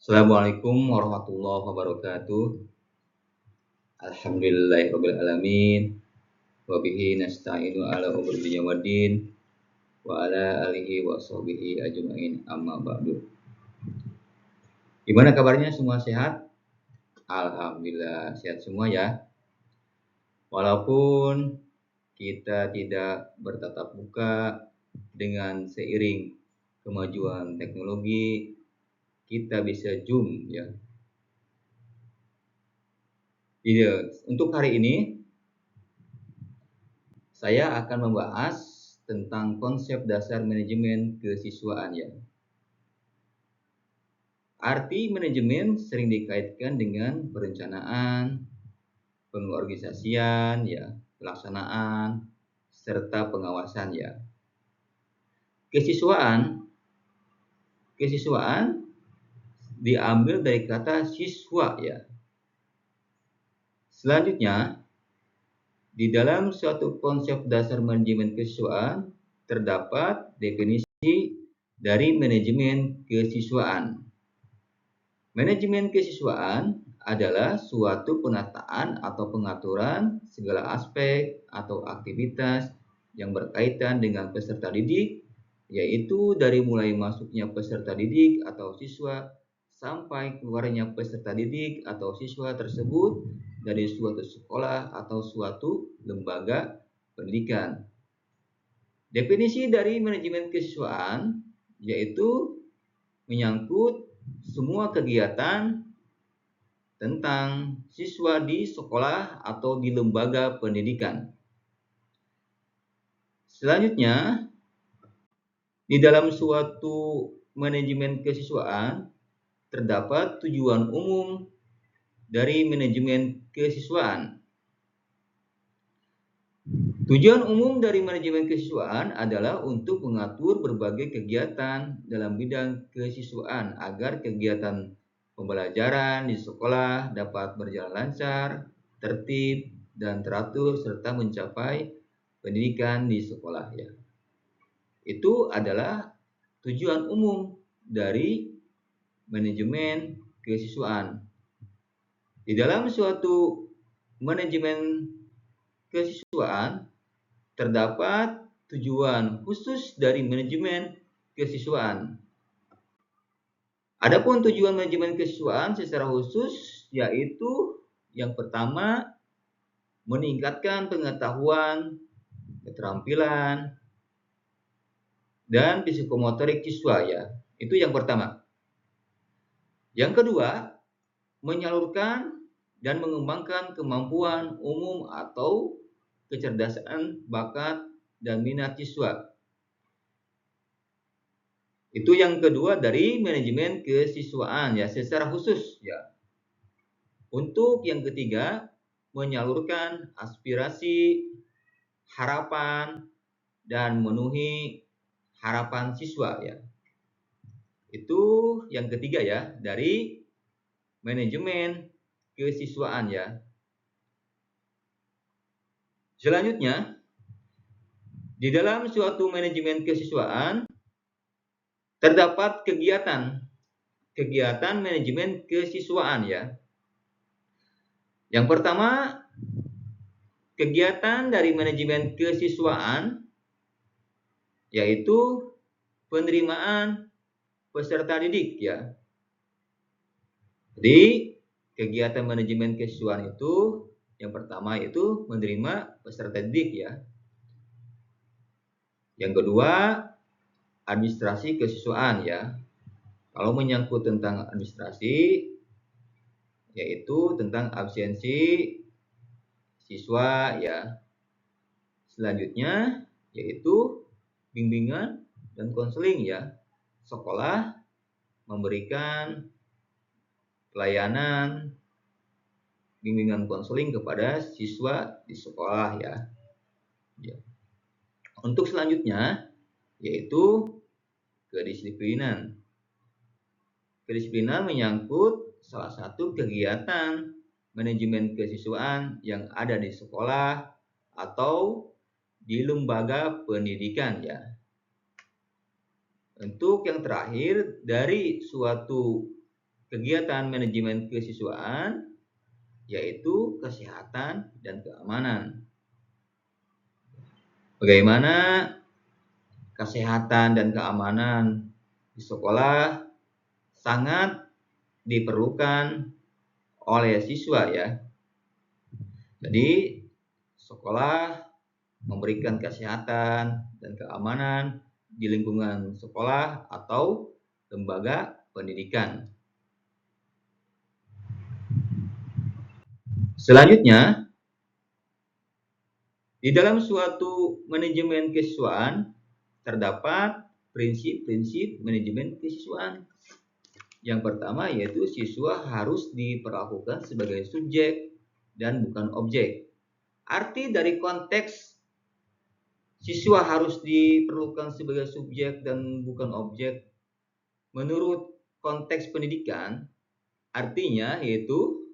Assalamualaikum warahmatullahi wabarakatuh. Alhamdulillahirabbil alamin. Wa bihi nasta'inu ala umuri dunya waddin wa ala alihi wa sahbihi ajmain amma ba'du. Gimana kabarnya, semua sehat? Alhamdulillah sehat semua ya. Walaupun kita tidak bertatap muka dengan seiring kemajuan teknologi, kita bisa Zoom ya. Iya, untuk hari ini saya akan membahas tentang konsep dasar manajemen kesiswaan ya. Arti manajemen sering dikaitkan dengan perencanaan, pengorganisasian ya, pelaksanaan, serta pengawasan ya. Kesiswaan diambil dari kata siswa ya. Selanjutnya, di dalam suatu konsep dasar manajemen kesiswaan terdapat definisi dari manajemen kesiswaan. Manajemen kesiswaan adalah suatu penataan atau pengaturan segala aspek atau aktivitas yang berkaitan dengan peserta didik, yaitu dari mulai masuknya peserta didik atau siswa sampai keluarnya peserta didik atau siswa tersebut dari suatu sekolah atau suatu lembaga pendidikan. Definisi dari manajemen kesiswaan yaitu menyangkut semua kegiatan tentang siswa di sekolah atau di lembaga pendidikan. Selanjutnya, di dalam suatu manajemen kesiswaan terdapat tujuan umum dari manajemen kesiswaan. Tujuan umum dari manajemen kesiswaan adalah untuk mengatur berbagai kegiatan dalam bidang kesiswaan agar kegiatan pembelajaran di sekolah dapat berjalan lancar, tertib, dan teratur serta mencapai pendidikan di sekolah ya. Itu adalah tujuan umum dari manajemen kesiswaan. Di dalam suatu manajemen kesiswaan terdapat tujuan khusus dari manajemen kesiswaan. Adapun tujuan manajemen kesiswaan secara khusus yaitu yang pertama, meningkatkan pengetahuan, keterampilan, dan psikomotorik siswa ya. Itu yang pertama. Yang kedua, menyalurkan dan mengembangkan kemampuan umum atau kecerdasan, bakat, dan minat siswa. Itu yang kedua dari manajemen kesiswaan ya, secara khusus ya. Untuk yang ketiga, menyalurkan aspirasi, harapan, dan memenuhi harapan siswa ya. Itu yang ketiga ya dari manajemen kesiswaan ya. Selanjutnya, di dalam suatu manajemen kesiswaan terdapat kegiatan manajemen kesiswaan ya. Yang pertama, kegiatan dari manajemen kesiswaan yaitu penerimaan peserta didik ya. Jadi, kegiatan manajemen kesiswaan itu yang pertama itu menerima peserta didik ya. Yang kedua, administrasi kesiswaan ya. Kalau menyangkut tentang administrasi yaitu tentang absensi siswa ya. Selanjutnya yaitu bimbingan dan konseling ya. Sekolah memberikan pelayanan bimbingan konseling kepada siswa di sekolah ya. Untuk selanjutnya yaitu kedisiplinan. Kedisiplinan menyangkut salah satu kegiatan manajemen kesiswaan yang ada di sekolah atau di lembaga pendidikan ya. Untuk yang terakhir dari suatu kegiatan manajemen kesiswaan, yaitu kesehatan dan keamanan. Bagaimana kesehatan dan keamanan di sekolah sangat diperlukan oleh siswa ya. Jadi sekolah memberikan kesehatan dan keamanan di lingkungan sekolah atau lembaga pendidikan. Selanjutnya, di dalam suatu manajemen kesiswaan terdapat prinsip-prinsip manajemen kesiswaan. Yang pertama yaitu siswa harus diperlakukan sebagai subjek dan bukan objek. Arti dari konteks siswa harus diperlukan sebagai subjek dan bukan objek menurut konteks pendidikan, artinya yaitu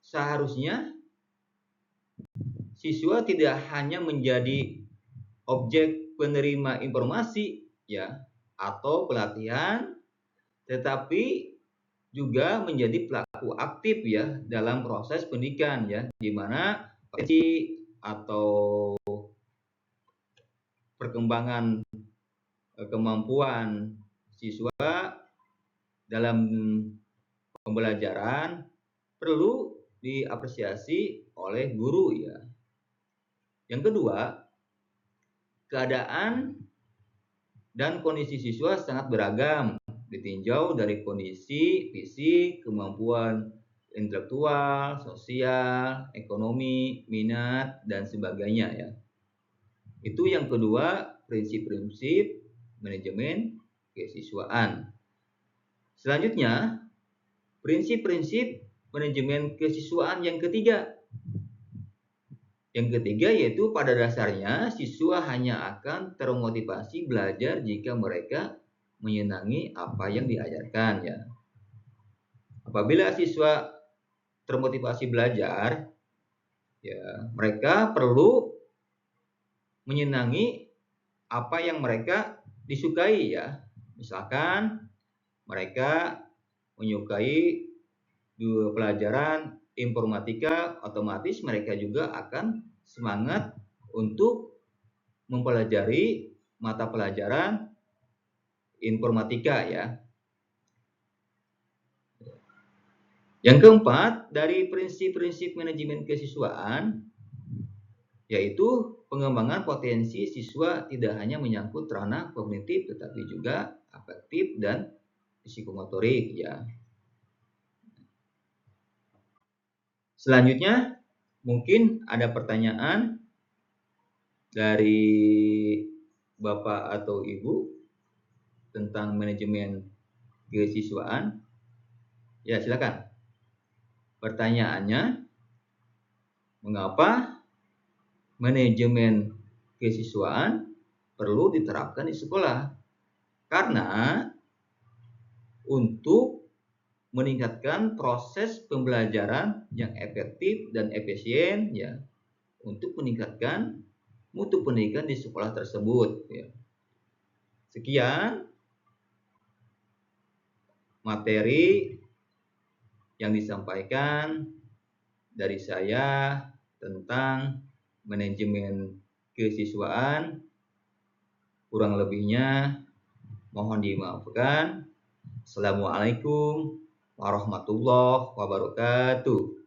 seharusnya siswa tidak hanya menjadi objek penerima informasi ya atau pelatihan, tetapi juga menjadi pelaku aktif ya dalam proses pendidikan ya, di mana potensi atau perkembangan kemampuan siswa dalam pembelajaran perlu diapresiasi oleh guru ya. Yang kedua, keadaan dan kondisi siswa sangat beragam, ditinjau dari kondisi fisik, kemampuan intelektual, sosial, ekonomi, minat, dan sebagainya ya. Itu yang kedua, prinsip-prinsip manajemen kesiswaan. Selanjutnya, prinsip-prinsip manajemen kesiswaan yang ketiga. Yang ketiga yaitu pada dasarnya siswa hanya akan termotivasi belajar jika mereka menyenangi apa yang diajarkan ya. Apabila siswa termotivasi belajar, ya mereka perlu menyenangi apa yang mereka disukai ya. Misalkan mereka menyukai pelajaran informatika, otomatis mereka juga akan semangat untuk mempelajari mata pelajaran informatika ya. Yang keempat, dari prinsip-prinsip manajemen kesiswaan yaitu pengembangan potensi siswa tidak hanya menyangkut ranah kognitif tetapi juga afektif dan psikomotorik ya. Selanjutnya, mungkin ada pertanyaan dari Bapak atau Ibu tentang manajemen kesiswaan. Ya, silakan. Pertanyaannya, mengapa manajemen kesiswaan perlu diterapkan di sekolah? Karena untuk meningkatkan proses pembelajaran yang efektif dan efisien ya, untuk meningkatkan mutu pendidikan di sekolah tersebut ya. Sekian materi yang disampaikan dari saya tentang manajemen kesiswaan. Kurang lebihnya mohon dimaafkan. Assalamualaikum warahmatullahi wabarakatuh.